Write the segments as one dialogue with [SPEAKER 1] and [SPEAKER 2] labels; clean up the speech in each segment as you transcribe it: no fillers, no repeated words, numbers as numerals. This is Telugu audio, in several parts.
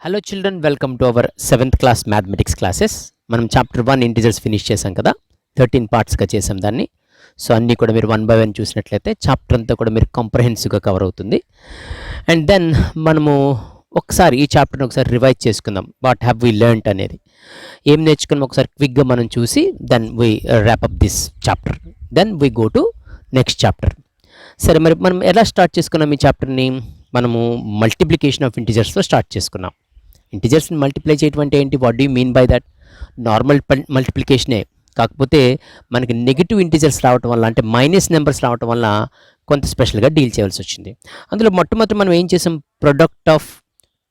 [SPEAKER 1] Hello children, welcome to our 7th class mathematics classes. మనం చాప్టర్ 1 ఇంటిజర్స్ ఫినిష్ చేసాం కదా, 13 పార్ట్స్గా చేసాం దాన్ని. సో అన్నీ కూడా మీరు 1 by 1 చూసినట్లయితే చాప్టర్ అంతా కూడా మీరు కాంప్రహెన్సివ్గా కవర్ అవుతుంది. అండ్ దెన్ మనము ఒకసారి ఈ చాప్టర్ని ఒకసారి రివైజ్ చేసుకుందాం. వాట్ హ్యావ్ వీ లెర్న్డ్ అనేది ఏం నేర్చుకున్నాం ఒకసారి క్విక్గా మనం చూసి then we wrap up this chapter. Then we go to next chapter. సరే, మరి మనం ఎలా స్టార్ట్ చేసుకున్నాం ఈ చాప్టర్ని? మనము మల్టిప్లికేషన్ ఆఫ్ ఇంటిజర్స్తో స్టార్ట్ చేసుకున్నాం. ఇంటిజర్స్ని మల్టిప్లై చేయటం అంటే ఏంటి? What do mean by that? Normal మల్టిప్లికేషనే, కాకపోతే మనకి నెగిటివ్ ఇంటిజర్స్ రావటం వల్ల, అంటే మైనస్ నెంబర్స్ రావటం వల్ల కొంత స్పెషల్గా డీల్ చేయాల్సి వచ్చింది. అందులో మొట్టమొదటి మనం ఏం చేసాం? Product of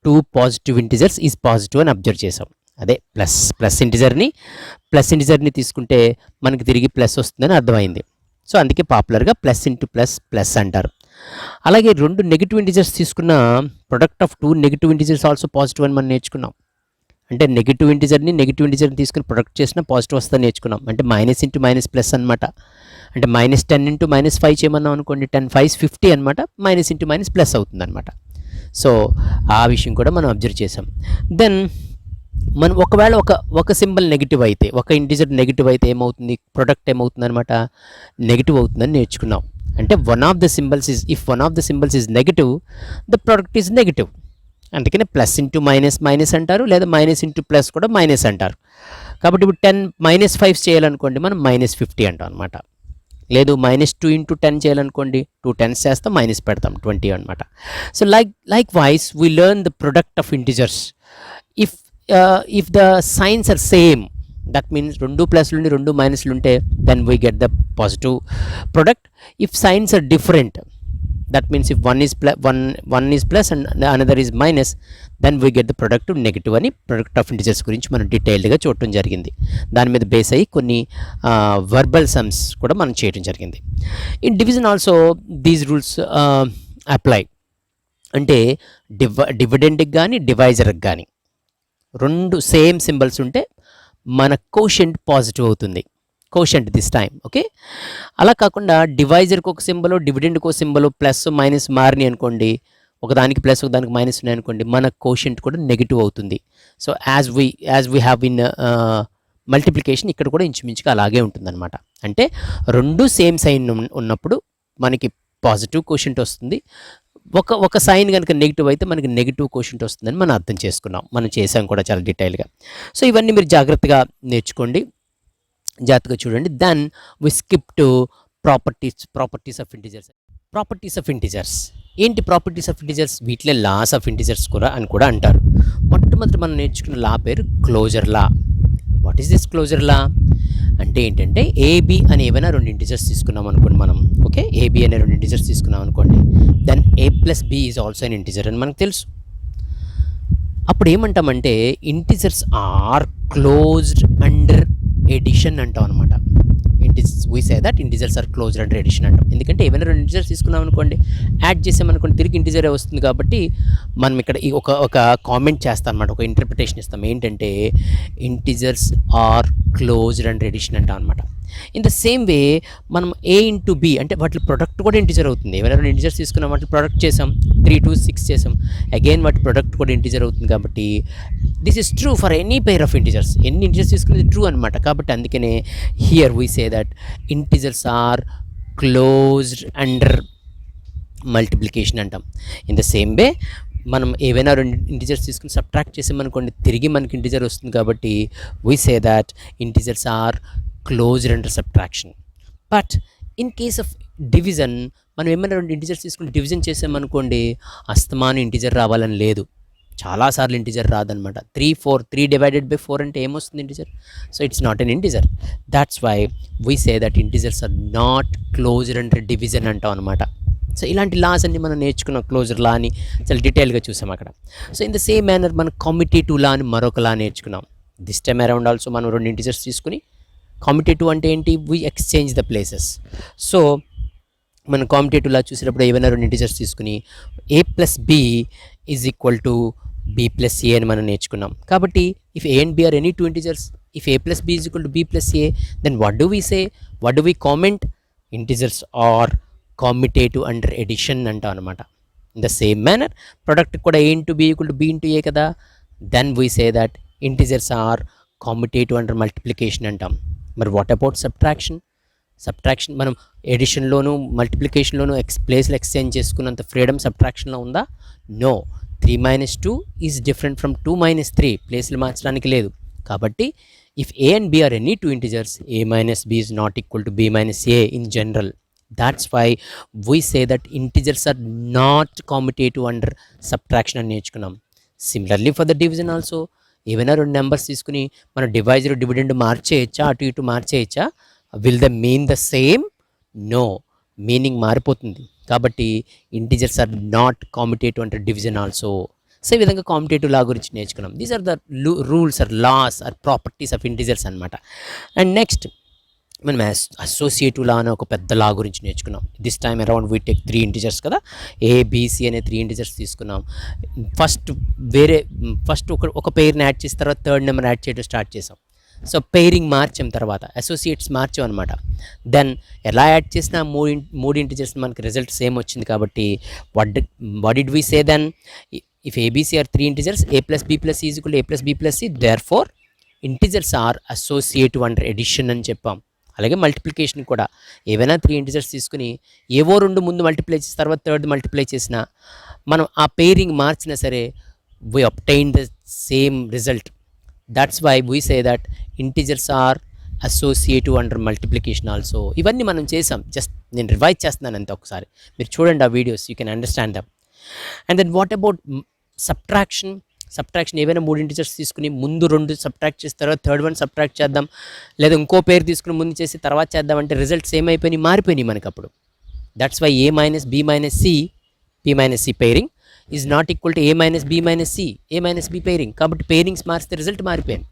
[SPEAKER 1] two positive integers is positive అని అబ్జర్వ్ చేసాం. అదే ప్లస్ ఇంటిజర్ని తీసుకుంటే మనకి తిరిగి ప్లస్ వస్తుందని అర్థమైంది. సో అందుకే పాపులర్గా ప్లస్ ఇంటూ ప్లస్ అంటారు. అలాగే రెండు నెగిటివ్ ఇంటిజర్స్ తీసుకున్న product of two negative integers also positive అని మనం నేర్చుకున్నాం. అంటే నెగిటివ్ ఇంటిజర్ని తీసుకుని ప్రొడక్ట్ చేసిన పాజిటివ్ వస్తుందని నేర్చుకున్నాం. అంటే మైనస్ ఇంటూ మైనస్ ప్లస్ అనమాట. అంటే -10 ఇంటూ -5 చేయమన్నాం అనుకోండి, 10 5 50 అనమాట. మైనస్ ఇంటూ మైనస్ ప్లస్ అవుతుంది అనమాట. సో ఆ విషయం కూడా మనం అబ్జర్వ్ చేసాం. దెన్ మనం ఒకవేళ ఒక సింబల్ నెగిటివ్ అయితే, ఒక ఇంటిజర్ నెగిటివ్ అయితే ఏమవుతుంది? ప్రొడక్ట్ ఏమవుతుంది అనమాట? నెగిటివ్ అవుతుందని నేర్చుకున్నాం. అంటే one of the symbols is negative, the product is negative. అందుకనే ప్లస్ ఇంటూ మైనస్ అంటారు, లేదా మైనస్ ఇంటూ ప్లస్ కూడా మైనస్ అంటారు. కాబట్టి ఇప్పుడు 10 -5 చేయాలనుకోండి, మనం -50 అంటాం అనమాట. లేదు -2 ఇంటూ 10 చేయాలనుకోండి, 2 10s చేస్తాం, మైనస్ పెడతాం, 20 అనమాట. So likewise we learn the product of integers. If the signs are same, that means రెండు ప్లస్లు ఉండి రెండు మైనస్లు ఉంటే then we get the positive product. If signs are different, that means if one is plus and another is minus, then we get the product of negative అని ప్రొడక్ట్ ఆఫ్ ఇంటిజర్స్ గురించి మనం డీటెయిల్డ్గా చూడటం జరిగింది. దాని మీద బేస్ అయ్యి కొన్ని వర్బల్ సమ్స్ కూడా మనం చేయడం జరిగింది. In division also these rules apply. అంటే డివిడెండ్కి కానీ డివైజర్కి కానీ రెండు సేమ్ సింబల్స్ ఉంటే మన కోషెంట్ పాజిటివ్ అవుతుంది. Quotient this time, okay. అలా కాకుండా డివైజర్కి ఒక సింబల్, డివిడెండ్కి ఒక సింబల్, ప్లస్ మైనస్ మారినాయి అనుకోండి, ఒకదానికి ప్లస్ ఒకదానికి మైనస్ ఉన్నాయి అనుకోండి, మన కోషెంట్ కూడా నెగిటివ్ అవుతుంది. So as we have in multiplication, ఇక్కడ కూడా ఇంచుమించుగా అలాగే ఉంటుందన్నమాట. అంటే రెండు సేమ్ సైన్ ఉన్నప్పుడు మనకి పాజిటివ్ కోషెంట్ వస్తుంది. ఒక సైన్ కనుక నెగిటివ్ అయితే మనకి నెగిటివ్ కోషెంట్ వస్తుందని మనం అర్థం చేసుకున్నాం. మనం చేసాం కూడా చాలా డీటెయిల్గా. సో ఇవన్నీ మీరు జాగ్రత్తగా నేర్చుకోండి, జాగ్రత్తగా చూడండి. Then we skip to properties of integers. ఏంటి ప్రాపర్టీస్ ఆఫ్ ఇంటిజర్స్? వీటిలో లాస్ ఆఫ్ ఇంటిజర్స్ కూడా అని కూడా అంటారు. మొట్టమొదటి మనం నేర్చుకున్న లా పేరు closure law. What is this closure law అంటే ఏంటంటే, ఏబి అని ఏవైనా రెండు ఇంటిజర్స్ తీసుకున్నాం అనుకోండి మనం, ఓకే. ఏబి అనే రెండు ఇంటిజర్స్ తీసుకున్నాం అనుకోండి, then a + b is also an integer అని మనకు తెలుసు. అప్పుడు ఏమంటామంటే integers are closed under addition అంటాం అనమాట. We say that integers are closed under addition అంటాం. ఎందుకంటే ఏమైనా రెండు ఇంటిజర్స్ తీసుకున్నాం అనుకోండి, యాడ్ చేసామనుకోండి, తిరిగి ఇంటిజరే వస్తుంది. కాబట్టి మనం ఇక్కడ ఒక కామెంట్ చేస్తాం అనమాట, ఒక ఇంటర్ప్రిటేషన్ ఇస్తాం. ఏంటంటే integers are closed under addition అంటాం అనమాట. ఇన్ ద సేమ్ వే మనం a ఇంటూ b అంటే వాటి ప్రొడక్ట్ కూడా ఇంటిజర్ అవుతుంది. ఏమైనా రెండు ఇంటిజర్స్ తీసుకున్నాం, వాటి ప్రొడక్ట్ చేసాం, 3 2 6 చేసాం, అగైన్ వాటి ప్రొడక్ట్ కూడా ఇంటిజర్ అవుతుంది. కాబట్టి this is true for any pair of integers. ఎన్ని ఇంటిజర్స్ తీసుకునేది ట్రూ అనమాట. కాబట్టి అందుకనే here we say that integers are closed under multiplication అంటాం. ఇన్ ద సేమ్ వే మనం ఏవైనా రెండు ఇంటిజర్స్ తీసుకుని సబ్ట్రాక్ట్ చేసామనుకోండి, తిరిగి మనకి ఇంటిజర్ వస్తుంది. కాబట్టి we say that integers are closed under subtraction. But in case of division, మనం ఏమైనా రెండు ఇంటిజర్స్ తీసుకుని డివిజన్ చేసామనుకోండి, అస్తమానం ఇంటిజర్ రావాలని లేదు. చాలాసార్లు ఇంటిజర్ రాదనమాట. 3 డివైడెడ్ బై 4 అంటే ఏమొస్తుంది? Integer. So it's not an integer. That's why we say that integers are not closed under division అంటాం అనమాట. సో ఇలాంటి లాస్ అన్ని మనం నేర్చుకున్నాం. క్లోజర్ లా అని చాలా డీటెయిల్గా చూసాం అక్కడ. So in the same manner మనం కమ్యుటేటివ్ లా అని మరొక లా నేర్చుకున్నాం. దిస్ టైమ్ అరౌండ్ ఆల్సో మనం రెండు ఇంటిజర్స్ తీసుకుని, కమ్యుటేటివ్ అంటే ఏంటి? We exchange the places. So మనం కమ్యుటేటివ్ లా చూసేటప్పుడు ఏవైనా రెండు ఇంటిజర్స్ తీసుకుని a + b is equal to b + a అని మనం నేర్చుకున్నాం. కాబట్టి if a and b are any two integers, if a + b is equal to b + a, then what do we say? What do we comment? Integers are commutative under addition అంటాం అనమాట. In the same manner product కూడా a into b equal to b into a కదా. Then we say that integers are commutative under multiplication అంటాం. మరి వాట్ అబౌట్ సబ్ట్రాక్షన్? సబ్ట్రాక్షన్ మనం ఎడిషన్లోను మల్టిప్లికేషన్లోను ప్లేస్లు ఎక్స్చేంజ్ చేసుకున్నంత ఫ్రీడమ్ సబ్ట్రాక్షన్లో ఉందా? నో. 3 - 2 is different from 2 - 3. ప్లేస్లు మార్చడానికి లేదు. కాబట్టి if a and b are any two integers, a minus b is not equal to b minus a in general. That's why we say that integers are not commutative under subtraction అని నేర్చుకున్నాం. Similarly for the division also. ఏవైనా రెండు నెంబర్స్ తీసుకుని మనం డివైజర్ డివిడెండ్ మార్చేయచ్చా, అటు ఇటు మార్చేయచ్చా? Will the mean the same? No, meaning మారిపోతుంది. కాబట్టి integers are not commutative under division also. So ఈ విధంగా కాంపిటేటివ్ లా గురించి నేర్చుకున్నాం. These are the rules or laws or properties of integers అనమాట. అండ్ నెక్స్ట్ మనం అసోసియేటివ్ లా అనే ఒక పెద్ద లా గురించి నేర్చుకున్నాం. This time around we take 3 integers కదా, ఏబిసి అనే 3 ఇంటిజర్స్ తీసుకున్నాం. ఫస్ట్ ఒక పెయిర్ని యాడ్ చేసిన తర్వాత థర్డ్ నెంబర్ యాడ్ చేయడం స్టార్ట్ చేసాం. సో పెయిరింగ్ మార్చాం, తర్వాత అసోసియేట్స్ మార్చాం అనమాట. దెన్ ఎలా యాడ్ చేసినా మూడు ఇంటిజర్స్ మనకి రిజల్ట్ సేమ్ వచ్చింది. కాబట్టి what did we say then? If ABC are 3 integers, a plus b plus c is equal to a plus b plus c, therefore integers are associative under addition అని చెప్పాం. అలాగే మల్టిప్లికేషన్ కూడా ఏవైనా 3 ఇంటిజర్స్ తీసుకుని ఏవో రెండు ముందు మల్టిప్లై చేసిన తర్వాత థర్డ్ మల్టిప్లై చేసినా మనం ఆ పేరింగ్ మార్చినా సరే we obtain the same result. That's why we say that integers are associative under multiplication also. ఇవన్నీ మనం చేసాం, జస్ట్ నేను రివైజ్ చేస్తున్నాను అంతే. ఒకసారి మీరు చూడండి ఆ videos, you can understand them. And then what about subtraction ఏవైనా 3 ఇంటిజర్స్ తీసుకుని ముందు 2 సబ్ట్రాక్ట్ చేసిన తర్వాత థర్డ్ వన్ సబ్ట్రాక్ట్ చేద్దాం, లేదా ఇంకో పేరు తీసుకుని ముందు చేసి తర్వాత చేద్దాం అంటే రిజల్ట్స్ ఏమైపోయినాయి, మారిపోయినాయి మనకి అప్పుడు. That's why a minus b minus c, p minus c pairing is not equal to a minus b minus c, a minus b pairing. కాబట్టి పేరింగ్స్ మార్చితే రిజల్ట్ మారిపోయింది.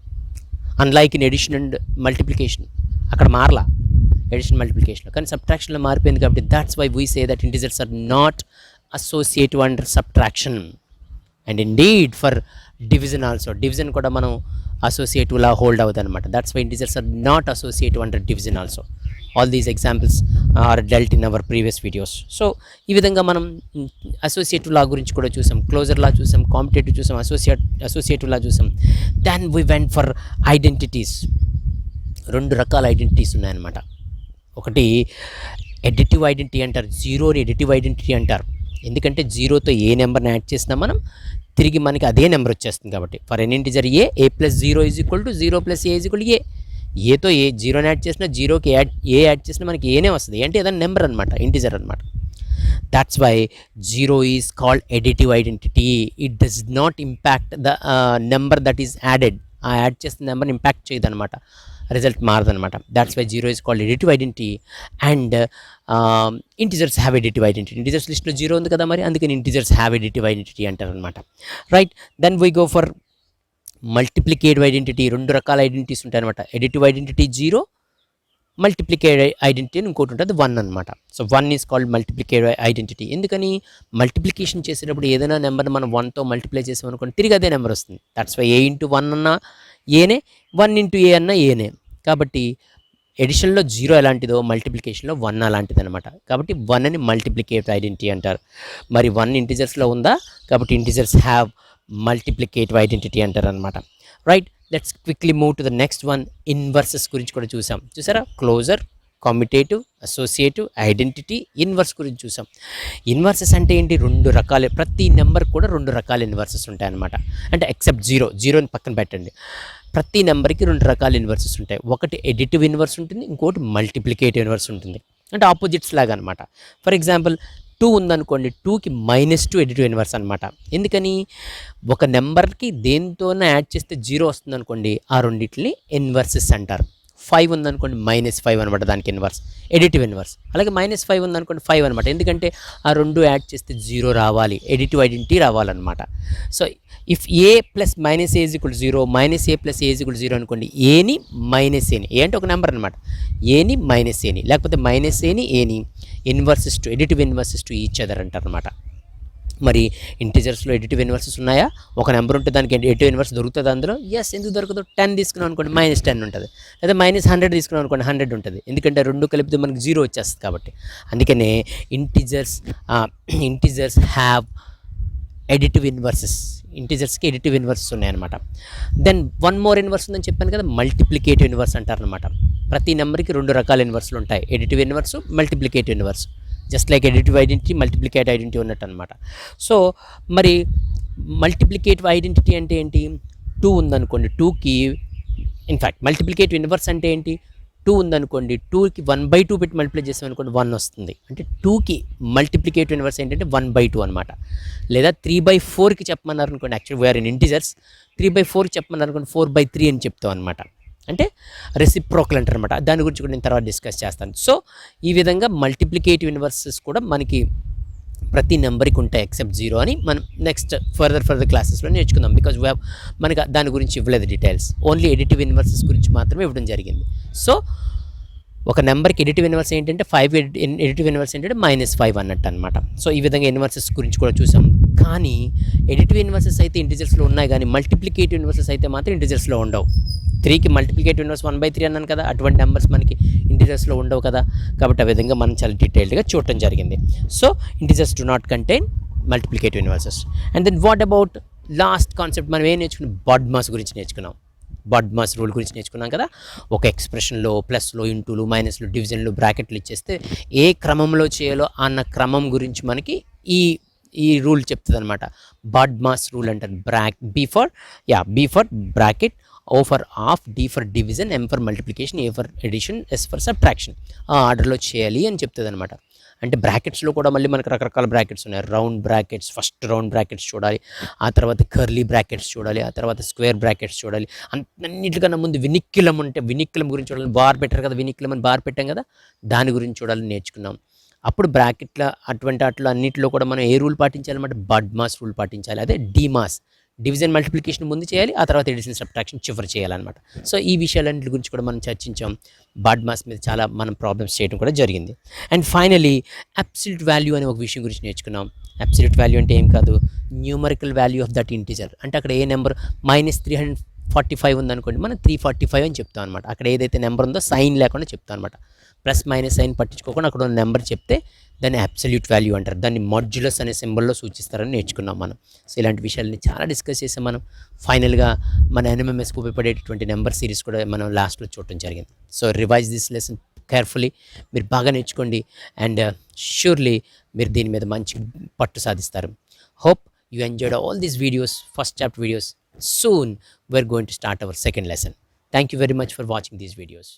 [SPEAKER 1] Unlike in addition and multiplication అక్కడ మారలా ఎడిషన్ మల్టిప్లికేషన్లో, కానీ సబ్ట్రాక్షన్లో మారిపోయింది. కాబట్టి that's why we say that integers are not associative under subtraction. And indeed for division also, division కూడా మనం associative లా హోల్డ్ అవుతుంది అనమాట. That's why integers are not associative under division also. All these examples are dealt in our previous videos. So ఈ విధంగా మనం అసోసియేటివ్ లా గురించి కూడా చూసాం, క్లోజర్ లా చూసాం, కాంపిటేటివ్ చూసాం, అసోసియేటివ్ లా చూసాం. Then we went for identities. 2 రకాల ఐడెంటిటీస్ ఉన్నాయన్నమాట. ఒకటి ఎడిటివ్ ఐడెంటిటీ అంటారు, జీరోని ఎడిటివ్ ఐడెంటిటీ అంటారు. ఎందుకంటే జీరోతో ఏ నెంబర్ని యాడ్ చేసినా మనం తిరిగి మనకి అదే నెంబర్ వచ్చేస్తుంది. కాబట్టి for an integer A plus 0 is equal to 0 plus A is equal to A. ఏతో ఏ జీరోని యాడ్ చేసినా, జీరోకి యాడ్ చేసినా మనకి ఏనే వస్తుంది. అంటే ఏదైనా నెంబర్ అనమాట, ఇంటిజర్ అనమాట. That's why zero is called additive identity. It does not impact the number that is added. ఆ యాడ్ చేసిన నెంబర్ని ఇంపాక్ట్ చేయదు అనమాట, రిజల్ట్ మారదనమాట. That's why zero is called additive identity. And integers have additive identity. Integers లిస్ట్లో జీరో ఉంది కదా, మరి అందుకని ఇంటిజర్స్ హ్యావ్ ఎడిటివ్ ఐడెంటిటీ అంటారు అనమాట. Right, then we go for multiplicative identity. 2 రకాల ఐడెంటిటీస్ ఉంటాయి అనమాట. ఎడిటివ్ ఐడెంటిటీ 0, మల్టిప్లికేటివ్ ఐడెంటిటీ అని ఇంకోటి ఉంటుంది 1 అనమాట. So 1 is called multiplicative identity. ఎందుకని? మల్టిప్లికేషన్ చేసేటప్పుడు ఏదైనా నెంబర్ని మనం 1తో మల్టిప్లై చేసామనుకోండి, తిరిగి అదే నెంబర్ వస్తుంది. దట్స్ వై a ఇంటూ 1 అన్నా ఏనే, 1 ఇంటూ ఏ అన్నా ఏనే. కాబట్టి ఎడిషన్లో 0 ఎలాంటిదో మల్టిప్లికేషన్లో 1 అలాంటిది అనమాట. కాబట్టి 1 అని మల్టిప్లికేటివ్ ఐడెంటిటీ అంటారు. మరి 1 ఇంటిజర్స్లో ఉందా, కాబట్టి ఇంటిజర్స్ హ్యావ్ మల్టిప్లికేటివ్ ఐడెంటిటీ అంటారు అనమాట. Right, let's quickly move to the next one. Inverses గురించి కూడా చూసారా? Closure, commutative, associative, identity, inverse గురించి చూసాం. ఇన్వర్సెస్ అంటే ఏంటి? 2 రకాల, ప్రతి నెంబర్ కూడా 2 రకాల ఇన్వర్సెస్ ఉంటాయన్నమాట. అంటే ఎక్సెప్ట్ జీరోని పక్కన పెట్టండి, ప్రతి నెంబర్కి 2 రకాల ఇన్వర్సెస్ ఉంటాయి. ఒకటి ఎడిటివ్ ఇన్వర్స్ ఉంటుంది, ఇంకోటి మల్టిప్లికేటివ్ ఇన్వర్స్ ఉంటుంది. అంటే ఆపోజిట్స్ లాగా అనమాట. ఫర్ ఎగ్జాంపుల్ 2 ఉందనుకోండి, 2కి -2 ఎడిటివ్ ఇన్వర్స్ అనమాట. ఎందుకని? ఒక నెంబర్కి దేనితోనే యాడ్ చేస్తే 0 వస్తుంది అనుకోండి, ఆ రెండింటిని ఇన్వర్సెస్ అంటారు. 5 ఉందనుకోండి, -5 అనమాట దానికి ఇన్వర్స్, ఎడిటివ్ ఇన్వర్స్. అలాగే -5 ఉందనుకోండి, 5 అనమాట. ఎందుకంటే ఆ 2 యాడ్ చేస్తే 0 రావాలి, ఎడిటివ్ ఐడెంటిటీ రావాలన్నమాట. So if A plus minus A is equal 0, minus A plus A is equal 0 అనుకోండి, ఏని మైనస్ ఏని, ఏ అంటే ఒక నెంబర్ అనమాట, ఏని మైనస్ ఏని, లేకపోతే మైనస్ ఏని inverses to, additive inverses to each other అంటారు అనమాట. మరి ఇంటిజర్స్లో ఎడిటివ్ ఇన్వర్సెస్ ఉన్నాయా? ఒక నెంబర్ ఉంటే దానికి ఎడిటివ్ ఇన్వర్స్ దొరుకుతుంది అందులో? ఎస్. ఎందుకు దొరకదు? 10 తీసుకున్నాం అనుకోండి, -10 ఉంటుంది. లేదా -100 తీసుకున్నాం అనుకోండి, 100 ఉంటుంది. ఎందుకంటే 2 కలిపితే మనకి 0 వచ్చేస్తుంది. కాబట్టి అందుకనే ఇంటిజర్స్ హ్యావ్ ఎడిటివ్ ఇన్వర్సెస్, ఇంటిజర్స్కి ఎడిటివ్ ఇన్వర్సెస్ ఉన్నాయన్నమాట. దెన్ వన్ మోర్ ఇన్వర్స్ ఉందని చెప్పాను కదా, మల్టిప్లికేటివ్ ఇన్వర్స్ అంటారనమాట. ప్రతి నెంబర్కి రెండు రకాల ఇన్వర్స్లు ఉంటాయి, additive inverse, multiplicative inverse. Just like additive identity, multiplicative identity ఉన్నట్టు అనమాట. సో మరి మల్టిప్లికేటివ్ ఐడెంటిటీ అంటే ఏంటి? 2 ఉందనుకోండి, 2కి ఇన్ఫ్యాక్ట్ మల్టిప్లికేటివ్ ఇన్వర్స్ అంటే ఏంటి? 2 ఉందనుకోండి, 2కి 1/2 పెట్టి మల్టిప్లై చేసాం అనుకోండి 1 వస్తుంది. అంటే 2కి మల్టిప్లికేటివ్ ఇన్వర్స్ ఏంటంటే 1/2 అనమాట. లేదా 3/4కి చెప్పమన్నారు అనుకోండి, యాక్చువల్లీ వీఆర్ ఇన్ ఇంటిజర్స్, 3/4కి చెప్పమన్నారు అనుకోండి 4/3 అని చెప్తాం అనమాట. అంటే రెసిప్రోకల్ అంటారు అనమాట. దాని గురించి కూడా నేను తర్వాత డిస్కస్ చేస్తాను. సో ఈ విధంగా మల్టిప్లికేటివ్ ఇన్వర్సెస్ కూడా మనకి ప్రతి నెంబర్కి ఉంటాయి ఎక్సెప్ట్ 0 అని మనం నెక్స్ట్ ఫర్దర్ క్లాసెస్లో నేర్చుకుందాం. బికాజ్ మనకి దాని గురించి ఇవ్వలేదు డీటెయిల్స్, ఓన్లీ ఎడిటివ్ ఇన్వర్సెస్ గురించి మాత్రమే ఇవ్వడం జరిగింది. సో ఒక నెంబర్కి ఎడిటివ్ ఇన్వర్స్ ఏంటంటే 5, ఎడిటివ్ ఇన్వర్స్ ఏంటంటే -5 అన్నట్టు అనమాట. సో ఈ విధంగా ఇన్వర్సెస్ గురించి కూడా చూసాం. కానీ ఎడిటివ్ ఇన్వర్సెస్ అయితే ఇంటిజర్స్లో ఉన్నాయి, కానీ మల్టిప్లికేటివ్ ఇన్వర్సెస్ అయితే మాత్రం ఇంటిజర్స్లో ఉండవు. 3కి మల్టిప్లికేటివ్ ఇన్వర్స్ 1/3 అన్నాను కదా, అటువంటి నెంబర్స్ మనకి ఇంటిజర్స్లో ఉండవు కదా. కాబట్టి ఆ విధంగా మనం చాలా డీటెయిల్డ్గా చూడటం జరిగింది. So integers do not contain multiplicative inverses. And then what about last concept మనం ఏం నేర్చుకున్నాం? బాడ్మాస్ గురించి నేర్చుకున్నాం. బాడ్మాస్ రూల్ గురించి నేర్చుకున్నాం కదా. ఒక ఎక్స్ప్రెషన్లో ప్లస్లు, ఇంటూలు, మైనస్లు, డివిజన్లు, బ్రాకెట్లు ఇచ్చేస్తే ఏ క్రమంలో చేయాలో అన్న క్రమం గురించి మనకి ఈ రూల్ చెప్తుంది అనమాట. బాడ్మాస్ రూల్ అంటారు. B for bracket, O for half, D for division, M for multiplication, A for addition, S for subtraction. ఆ ఆర్డర్లో చేయాలి అని చెప్తుంది అనమాట. అంటే బ్రాకెట్స్లో కూడా మళ్ళీ మనకు రకరకాల బ్రాకెట్స్ ఉన్నాయి. Round brackets, first round brackets చూడాలి, ఆ తర్వాత కర్లీ బ్రాకెట్స్ చూడాలి, ఆ తర్వాత స్క్వేర్ బ్రాకెట్స్ చూడాలి. అన్నిటికన్నా ముందు వినిక్యులం ఉంటే వినిక్యులం గురించి చూడాలి. బార్ పెట్టారు కదా, వినిక్యులం అని బార్ పెట్టాం కదా, దాని గురించి చూడాలని నేర్చుకున్నాం. అప్పుడు బ్రాకెట్ల అటువంటి వాటిలో అన్నింటిలో కూడా మనం ఏ రూల్ పాటించాలన్నమాట? బాడ్మాస్ రూల్ పాటించాలి. అదే డీమాస్, డివిజన్ మల్టిప్లికేషన్ ముందు చేయాలి, ఆ తర్వాత ఎడిషన్ సబ్ట్రాక్షన్ చివరి చేయాలన్నమాట. సో ఈ విషయాలన్నిటి గురించి కూడా మనం చర్చించాం. బాడ్మాస్ మీద చాలా మనం ప్రాబ్లమ్స్ చేయడం కూడా జరిగింది. అండ్ ఫైనలీ అబ్సల్యూట్ వాల్యూ అనే ఒక విషయం గురించి నేర్చుకున్నాం. అబ్సల్యూట్ వాల్యూ అంటే ఏం కాదు, numerical value of that integer. అంటే అక్కడ ఏ నెంబర్ -345 ఉందనుకోండి, మనం 345 అని చెప్తాం అనమాట. అక్కడ ఏదైతే నెంబర్ ఉందో సైన్ లేకుండా చెప్తాం అనమాట. ప్లస్ మైనస్ సైన్ పట్టించుకోకుండా అక్కడ ఉన్న నెంబర్ చెప్తే దాన్ని అబ్సల్యూట్ వాల్యూ అంటారు. దాన్ని మాడ్యులస్ అనే సింబల్లో సూచిస్తారని నేర్చుకున్నాం మనం. సో ఇలాంటి విషయాలని చాలా డిస్కస్ చేసాం మనం. ఫైనల్గా మన ఎన్ఎంఎంఎస్కి ఉపయోగపడేటటువంటి నెంబర్ సిరీస్ కూడా మనం లాస్ట్లో చూడటం జరిగింది. So revise this lesson carefully, మీరు బాగా నేర్చుకోండి. అండ్ ష్యూర్లీ మీరు దీని మీద మంచి పట్టు సాధిస్తారు. Hope you enjoyed all these videos, first chapter videos. Soon we're going to start our second lesson. Thank you very much for watching these videos.